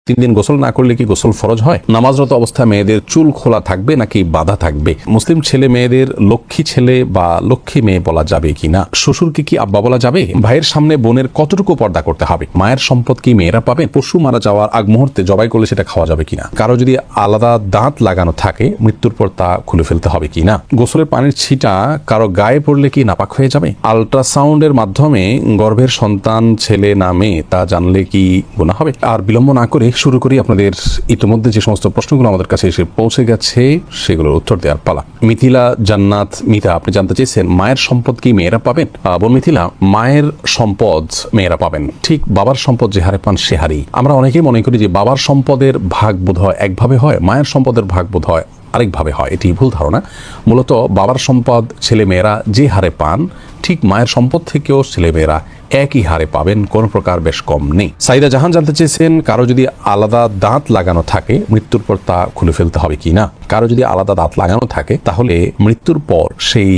3 দিন গোসল না করলে কি গোসল ফরজ হয়? নামাজরত অবস্থায় মেয়েদের চুল খোলা থাকবে নাকি বাঁধা থাকবে? মুসলিম ছেলে মেয়েদের লক্ষ্মী ছেলে বা লক্ষ্মী মেয়ে বলা যাবে কিনা? শ্বশুরকে কি আব্বা বলা যাবে? ভাইয়ের সামনে বোনের কতটুকু পর্দা করতে হবে? মায়ের সম্পদ কি মেয়েরা পাবে? পশু মারা যাওয়ার আগ মুহূর্তে জবাই করলে সেটা খাওয়া যাবে কিনা? কারো যদি আলাদা দাঁত লাগানো থাকে মৃত্যুর পর তা খুলে ফেলতে হবে কিনা? গোসলের পানির ছিটা কারো গায়ে পড়লে কি নাপাক হয়ে যাবে? আল্ট্রাসাউন্ডের মাধ্যমে গর্ভের সন্তান ছেলে না মেয়ে তা জানলে কি গুনাহ হবে? আর বিলম্ব না করে শুরু করি। আপনাদের ইতিমধ্যে যে সমস্ত প্রশ্নগুলো আমাদের কাছে এসে পৌঁছে গেছে সেগুলোর উত্তর দেওয়ার পালা। মিথিলা জান্নাত মিতা, আপনি জানতে চেয়েছেন মায়ের সম্পদ কি মেয়েরা পাবেন? বোন মিথিলা, মায়ের সম্পদ মেয়েরা পাবেন, ঠিক বাবার সম্পদ যে হারে পান সে হারেই। আমরা অনেকেই মনে করি যে বাবার সম্পদের ভাগ বোধ হয় একভাবে হয়, মায়ের সম্পদের ভাগ বোধ হয় আরেকভাবে হয়। এটি ভুল ধারণা। মূলত বাবার সম্পদ ছেলে মেয়েরা যে হারে পান ঠিক মায়ের সম্পদ থেকেও ছেলে মেয়েরা একই হারে পাবেন, কোন প্রকার বেশ কম নেই। সাইদা জাহান জানতে চেয়েছেন কারো যদি আলাদা দাঁত লাগানো থাকে মৃত্যুর পর তা খুলে ফেলতে হবে কিনা? কারো যদি আলাদা দাঁত লাগানো থাকে তাহলে মৃত্যুর পর সেই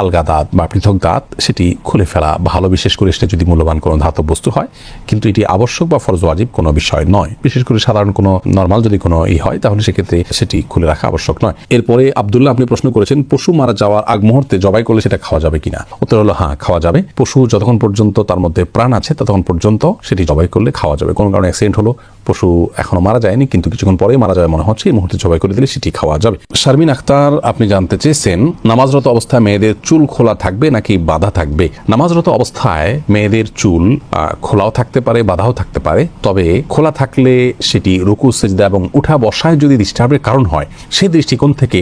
আলগা দাঁত বা পৃথক দাঁত সেটি খুলে ফেলা ভালো, বিশেষ করে সেটা যদি মূল্যবান কোনো ধাতব বস্তু হয়। কিন্তু এটি আবশ্যক বা ফরজ ওয়াজিব কোনো বিষয় নয়। বিশেষ করে সাধারণ কোনো নর্মাল যদি কোনো হয় তাহলে সেক্ষেত্রে সেটি খুলে রাখা আবশ্যক নয়। এরপরে আব্দুল্লাহ, আপনি প্রশ্ন করেছেন পশু মারা যাওয়ার আগ মুহূর্তে জবাই করলে সেটা খাওয়া যাবে কিনা? উত্তর হলো হ্যাঁ, খাওয়া যাবে। পশু যতক্ষণ পর্যন্ত তার মধ্যে প্রাণ আছে ততক্ষণ পর্যন্ত সেটি জবাই করলে খাওয়া যাবে। কোনো কারণে অ্যাক্সিডেন্ট হলো, পশু এখনো মারা যায়নি কিন্তু কিছুক্ষণ পরেই মারা যাবে মনে হচ্ছে, এই মুহূর্তে জবাই করে দিলে সেটি খাওয়া যাবে। শারমিন আখতার, আপনি জানতে চেয়েছেন নামাজরত অবস্থায় মেয়েদের চুল খোলা থাকবে নাকি বাঁধা থাকবে? নামাজরত অবস্থায় মেয়েদের চুল খোলাও থাকতে পারে, বাঁধাও থাকতে পারে। তবে খোলা থাকলে সেটি রুকু সিজদা এবং উঠা বসায় যদি ডিস্টার্বের কারণ হয় সেই দৃষ্টিকোণ থেকে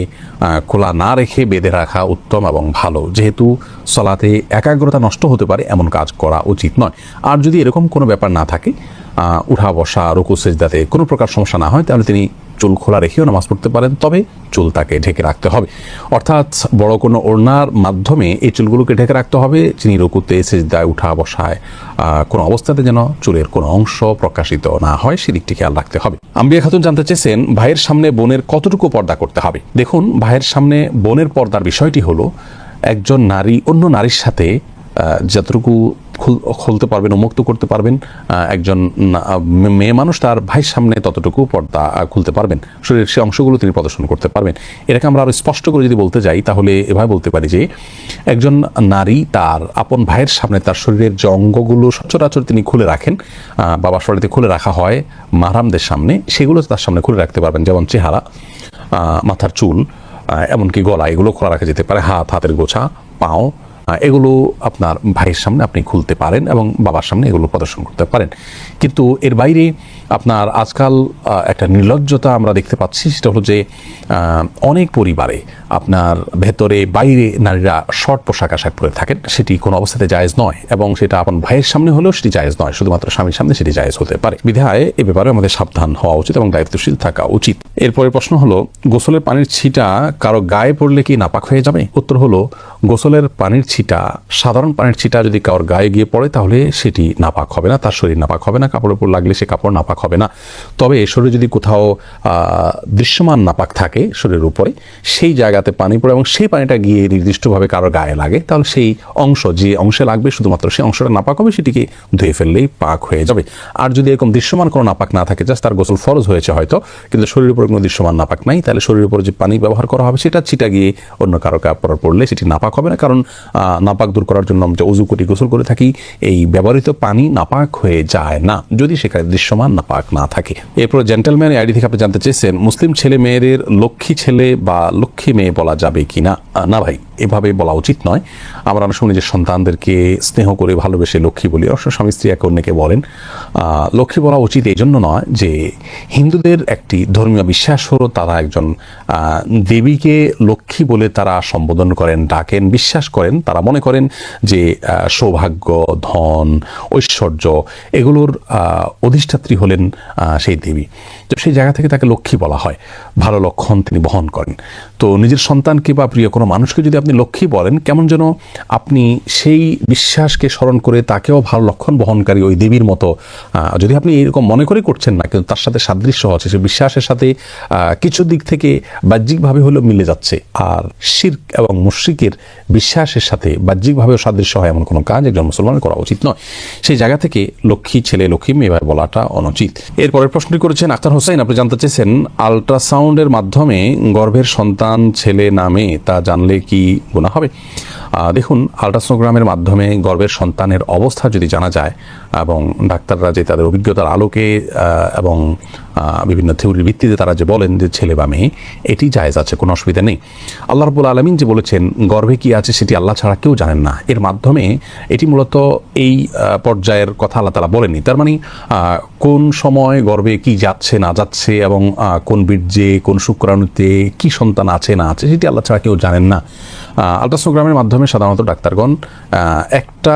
খোলা না রেখে বেঁধে রাখা উত্তম এবং ভালো, যেহেতু সলাতে একাগ্রতা নষ্ট হতে পারে এমন কাজ করা উচিত নয়। আর যদি এরকম কোনো ব্যাপার না থাকে, উঠা বসা রুকু সিজদাতে কোনো প্রকার সমস্যা না হয়, তাহলে তিনি চুল খোলা রেখেও নামাজ পড়তে পারেন, তবে চুল তাকে ঢেকে রাখতে হবে। অর্থাৎ বড় কোনো ওড়নার মাধ্যমে এই চুলগুলোকে ঢেকে রাখতে হবে। যিনি রুকুতে সিজদায় উঠা বসায় কোনো অবস্থাতে যেন চুলের কোনো অংশ প্রকাশিত না হয় সেদিকটি খেয়াল রাখতে হবে। আম্বিয়া খাতুন জানতে চেয়েছেন ভাইয়ের সামনে বোনের কতটুকু পর্দা করতে হবে? দেখুন, ভাইয়ের সামনে বোনের পর্দার বিষয়টি হলো একজন নারী অন্য নারীর সাথে যতটুকু খুলতে পারবেন, উন্মুক্ত করতে পারবেন, একজন মেয়ে মানুষ তার ভাইয়ের সামনে ততটুকু পর্দা খুলতে পারবেন, শরীরের সে অংশগুলো তিনি প্রদর্শন করতে পারবেন। এটাকে আমরা আরো স্পষ্ট করে যদি বলতে যাই তাহলে এভাবে বলতে পারি যে একজন নারী তার আপন ভাইয়ের সামনে তার শরীরের যে অঙ্গগুলো সচরাচর তিনি খুলে রাখেন, বাবার শরীরে খুলে রাখা হয় মাহরামদের সামনে, সেগুলো তার সামনে খুলে রাখতে পারবেন। যেমন চেহারা, মাথার চুল, এমনকি গলা, এগুলো খোলা রাখা যেতে পারে। হাতের গোছা, পাও, এগুলো আপনার ভাইয়ের সামনে আপনি খুলতে পারেন এবং বাবার সামনে এগুলো প্রদর্শন করতে পারেন। কিন্তু এর বাইরে আপনার আজকাল একটা নির্লজ্জতা আমরা দেখতে পাচ্ছি, সেটা হলো যে অনেক পরিবারে আপনার ভেতরে বাইরে নারীরা শর্ট পোশাক আশাক পরে থাকেন, সেটি কোনো অবস্থাতে জায়েজ নয় এবং সেটা আপন ভাইয়ের সামনে হলেও সেটি জায়েজ নয়, শুধুমাত্র স্বামীর সামনে সেটি জায়েজ হতে পারে। বিধায় এ ব্যাপারে আমাদের সাবধান হওয়া উচিত এবং দায়িত্বশীল থাকা উচিত। এরপরের প্রশ্ন হলো গোসলের পানির ছিটা কারো গায়ে পড়লে কি নাপাক হয়ে যাবে? উত্তর হলো গোসলের পানির ছিটা, সাধারণ পানির ছিটা যদি কারোর গায়ে গিয়ে পড়ে তাহলে সেটি নাপাক হবে না, তার শরীর নাপাক হবে না, কাপড়ের উপর লাগলে সে কাপড় নাপাক হবে না। তবে শরীরে যদি কোথাও দৃশ্যমান নাপাক থাকে শরীরের উপরে, সেই জায়গাতে পানি পড়ে এবং সেই পানিটা গিয়ে নির্দিষ্টভাবে কারোর গায়ে লাগে, তাহলে সেই অংশ যে অংশে লাগবে শুধুমাত্র সেই অংশটা নাপাক হবে, সেটিকে ধুয়ে ফেললেই পাক হয়ে যাবে। আর যদি এরকম দৃশ্যমান কোনো নাপাক না থাকে, জাস্ট তার গোসল ফরজ হয়েছে হয়তো, কিন্তু শরীরের উপরে কোনো দৃশ্যমান নাপাক নাই, তাহলে শরীরের উপরে যে পানি ব্যবহার করা হবে সেটা ছিটা গিয়ে অন্য কারো কাপড় পড়লে সেটি নাপাক হবে না। কারণ নাপাক দূর করার জন্য আমরা উযু করি, গোসল করে থাকি, এই ব্যবহৃত পানি নাপাক হয়ে যায় না যদি সেখানে দৃশ্যমান নাপাক না থাকে। এরপর জেন্টলম্যান আইডি থেকে আপনি জানতে চেয়েছেন মুসলিম ছেলে মেয়েদের লক্ষ্মী ছেলে বা লক্ষ্মী মেয়ে বলা যাবে কিনা? না ভাই, এভাবে বলা উচিত নয়। আমরা অনেক সময় নিজের সন্তানদেরকে স্নেহ করে ভালোবেসে লক্ষ্মী বলি, অবশ্য স্বামী স্ত্রী একে অন্যকে বলেন। লক্ষ্মী বলা উচিত এই জন্য নয় যে হিন্দুদের একটি ধর্মীয় বিশ্বাস হলো তারা একজন দেবীকে লক্ষ্মী বলে তারা সম্বোধন করেন, ডাকেন, বিশ্বাস করেন। তারা মনে করেন যে সৌভাগ্য, ধন, ঐশ্বর্য এগুলোর অধিষ্ঠাত্রী হলেন সেই দেবী। তো সেই জায়গা থেকে তাকে লক্ষ্মী বলা হয়, ভালো লক্ষণ তিনি বহন করেন। তো নিজের সন্তানকে বা প্রিয় কোনো মানুষকে যদি আপনি লক্ষ্মী বলেন, কেমন যেন আপনি সেই বিশ্বাসকে স্মরণ করে তাকেও ভালো লক্ষণ বহনকারী ওই দেবীর মতো, যদি আপনি এরকম মনে করে করছেন না কিন্তু তার সাথে সাদৃশ্য হচ্ছে, সে বিশ্বাসের সাথে কিছু দিক থেকে বাহ্যিকভাবে হলেও মিলে যাচ্ছে। আর শিরক এবং মুশরিকের বিশ্বাসের সাথে সাথে বাহ্যিকভাবেও সাদৃশ্য হয় এমন কোনো কাজ একজন মুসলমানের করা উচিত নয়। সেই জায়গা থেকে লক্ষ্মী ছেলে লক্ষ্মী মেয়ে বলাটা অনুচিত। এরপরের প্রশ্নটি করেছেন আখতার হোসেন, আপনি জানতে চেয়েছেন আল্ট্রাসাউন্ডের মাধ্যমে গর্ভের সন্তান ছেলে না মেয়ে তা জানলে কি গুনাহ হবে? দেখুন, আল্ট্রাসোনোগ্রামের মাধ্যমে গর্ভের সন্তানের অবস্থা যদি জানা যায় এবং ডাক্তাররা যে তাদের অভিজ্ঞতার আলোকে এবং বিভিন্ন থিওরির ভিত্তিতে তারা যে বলেন যে ছেলে বা মেয়ে, এটি জায়েজ আছে, কোনো অসুবিধা নেই। আল্লাহ রাব্বুল আলামিন যে বলেছেন গর্ভে কি আছে সেটি আল্লাহ ছাড়া কেউ জানেন না, এর মাধ্যমে এটি মূলত এই পর্যায়ের কথা আল্লাহ তাআলা বলেননি। তার মানে কোন সময় গর্ভে কি যাচ্ছে না যাচ্ছে এবং কোন বীর্যে কোন শুক্রাণুতে কি সন্তান আছে না আছে সেটি আল্লাহ ছাড়া কেউ জানেন না। আল্ট্রাসোনোগ্রামের মাধ্যমে সাধারণত ডাক্তারগণ একটা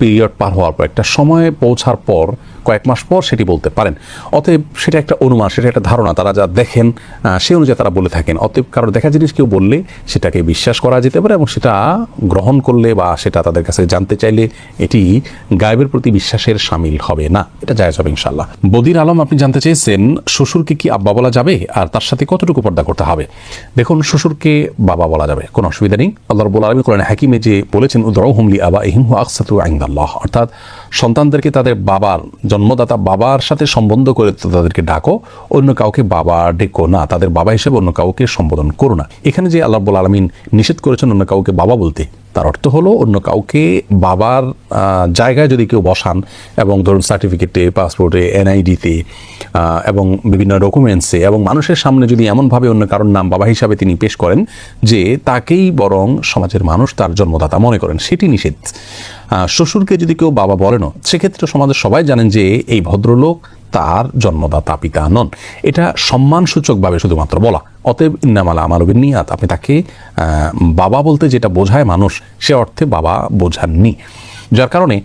পিরিয়ড পার হওয়ার পর, একটা সময় পৌঁছার পর, কয়েক মাস পর সেটি বলতে পারেন। অতএব সেটা একটা অনুমান, সেটা একটা ধারণা, তারা যা দেখেন সেই অনুযায়ী তারা বলে থাকেন। অতএব কারো দেখা জিনিস কেউ বললে সেটাকে বিশ্বাস করা যেতে পারে এবং সেটা গ্রহণ করলে বা সেটা তাদের কাছে জানতে চাইলে এটি গায়েবের প্রতি বিশ্বাসের শামিল হবে না, এটা জায়েজ হবে ইনশাআল্লাহ। বদির আলম, আপনি জানতে চেয়েছেন শ্বশুরকে কি আব্বা বলা যাবে আর তার সাথে কতটুকু পর্দা করতে হবে? দেখুন, শ্বশুরকে বাবা বলা যাবে, কোনো অসুবিধা নেই। আল্লাহ রাব্বুল আলামিন কোরআনে হাকিমে যে বলেছেন উদউহুম লিআবাইহিম হুয়া আকসাতু ইনদাল্লাহ, অর্থাৎ সন্তানদেরকে তাদের বাবার, জন্মদাতা বাবার সাথে সম্বন্ধ করে তাদেরকে ডাকো, অন্য কাউকে বাবা ডেকো না, তাদের বাবা হিসেবে অন্য কাউকে সম্বোধন করো না। এখানে যে আল্লাহ রাব্বুল আলামিন নিষেধ করেছেন অন্য কাউকে বাবা বলতে, তার অর্থ হলো অন্য কাউকে বাবার জায়গায় যদি কেউ বসান এবং ধরুন সার্টিফিকেটে, পাসপোর্টে, এনআইডিতে এবং বিভিন্ন ডকুমেন্টসে এবং মানুষের সামনে যদি এমনভাবে অন্য কারোর নাম বাবা হিসাবে তিনি পেশ করেন যে তাকেই বরং সমাজের মানুষ তার জন্মদাতা মনে করেন, সেটি নিষেধ। শ্বশুরকে যদি কেউ বাবা বলেনও, সেক্ষেত্রে সমাজের সবাই জানেন যে এই ভদ্রলোক তার জন্মদাতা পিতা নন, এটা সম্মানসূচকভাবে শুধুমাত্র বলা। অতএব ইন্নামাল আমালু বিন্নিয়াত, আপনি তাকে বাবা বলতে যেটা বোঝায় মানুষ, সে অর্থে বাবা বোঝাননি, যার কারণে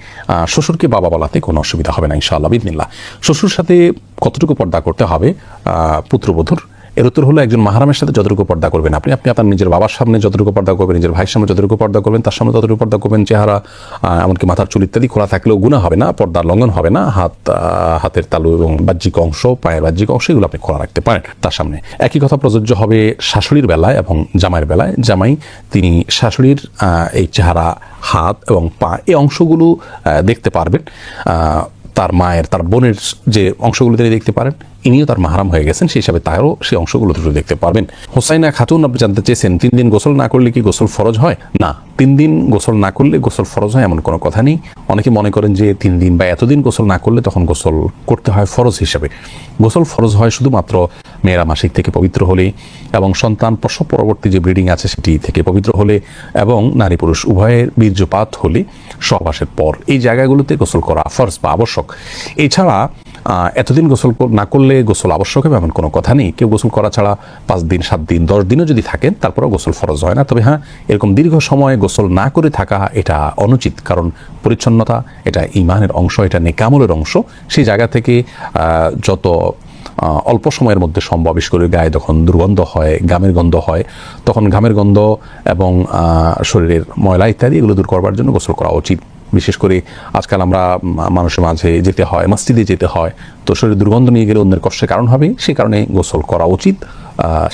শ্বশুরকে বাবা বলাতে কোনো অসুবিধা হবে না ইনশাআল্লাহ বিদিনিল্লাহ। শ্বশুর সাথে কতটুকু পর্দা করতে হবে পুত্রবধূর, এর উত্তর হলো একজন মাহরামের সাথে যতটুকু পর্দা করবেন আপনি আপনার নিজের বাবার সামনে যতটুকু পর্দা করবেন, নিজের ভাইয়ের সামনে যতটুকু পর্দা করবেন, তার সামনে ততটুকু পর্দা করবেন। চেহারা এমনকি মাথার চুল ইত্যাদি খোলা থাকলেও গুনাহ হবে না, পর্দার লঙ্ঘন হবে না। হাতের তালু এবং বাহ্যিক অংশ, পায়ের বাহ্যিক অংশ, এগুলো আপনি খোলা রাখতে পারেন তার সামনে। একই কথা প্রযোজ্য হবে শাশুড়ির বেলায় এবং জামাইয়ের বেলায়। জামাই তিনি শাশুড়ির এই চেহারা, হাত এবং পা, এই অংশগুলো দেখতে পারবেন। তার মায়ের, তার বোনের যে অংশগুলো তিনি দেখতে পারেন, ইনিও তার মাহরাম হয়ে গেছেন, সেই হিসাবে তারও সেই অংশগুলো দুটো দেখতে পারবেন। হোসাইনা খাতুন, আপনি জানতে চেয়েছেন 3 দিন গোসল না করলে কি গোসল ফরজ হয়? না, 3 দিন গোসল না করলে গোসল ফরজ হয় এমন কোনো কথা নেই। অনেকে মনে করেন যে 3 দিন বা এতদিন গোসল না করলে তখন গোসল করতে হয় ফরজ হিসাবে। গোসল ফরজ হয় শুধুমাত্র মেয়েরা মাসিক থেকে পবিত্র হলে এবং সন্তান প্রসব পরবর্তী যে ব্রিডিং আছে সেটি থেকে পবিত্র হলে এবং নারী পুরুষ উভয়ের বীর্যপাত হলে, সহবাসের পর, এই জায়গাগুলোতে গোসল করা ফরজ বা আবশ্যক। এছাড়া এতদিন গোসল না করলে গোসল আবশ্যক হবে এমন কোনো কথা নেই। কেউ গোসল করা ছাড়া 5 দিন, 7 দিন, 10 দিনও যদি থাকেন তারপরেও গোসল ফরজ হয় না। তবে হ্যাঁ, এরকম দীর্ঘ সময় গোসল না করে থাকা এটা অনুচিত, কারণ পরিচ্ছন্নতা এটা ঈমানের অংশ, এটা নেকামলের অংশ। সেই জায়গা থেকে যত অল্প সময়ের মধ্যে সম্ভব, বিশেষ করে গায়ে যখন দুর্গন্ধ হয়, ঘামের গন্ধ হয়, তখন ঘামের গন্ধ এবং শরীরের ময়লা ইত্যাদি এগুলো দূর করবার জন্য গোসল করা উচিত। বিশেষ করে আজকাল আমরা মানুষের মাঝে যেতে হয়, মসজিদে যেতে হয়, তো শরীরে দুর্গন্ধ নিয়ে গেলে অন্যের কষ্টের কারণ হবে, সেই কারণে গোসল করা উচিত।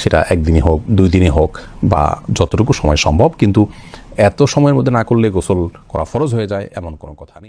সেটা 1 দিনে হোক, 2 দিনে হোক বা যতটুকু সময় সম্ভব, কিন্তু এত সময়ের মধ্যে না করলে গোসল করা ফরজ হয়ে যায় এমন কোনো কথা নেই।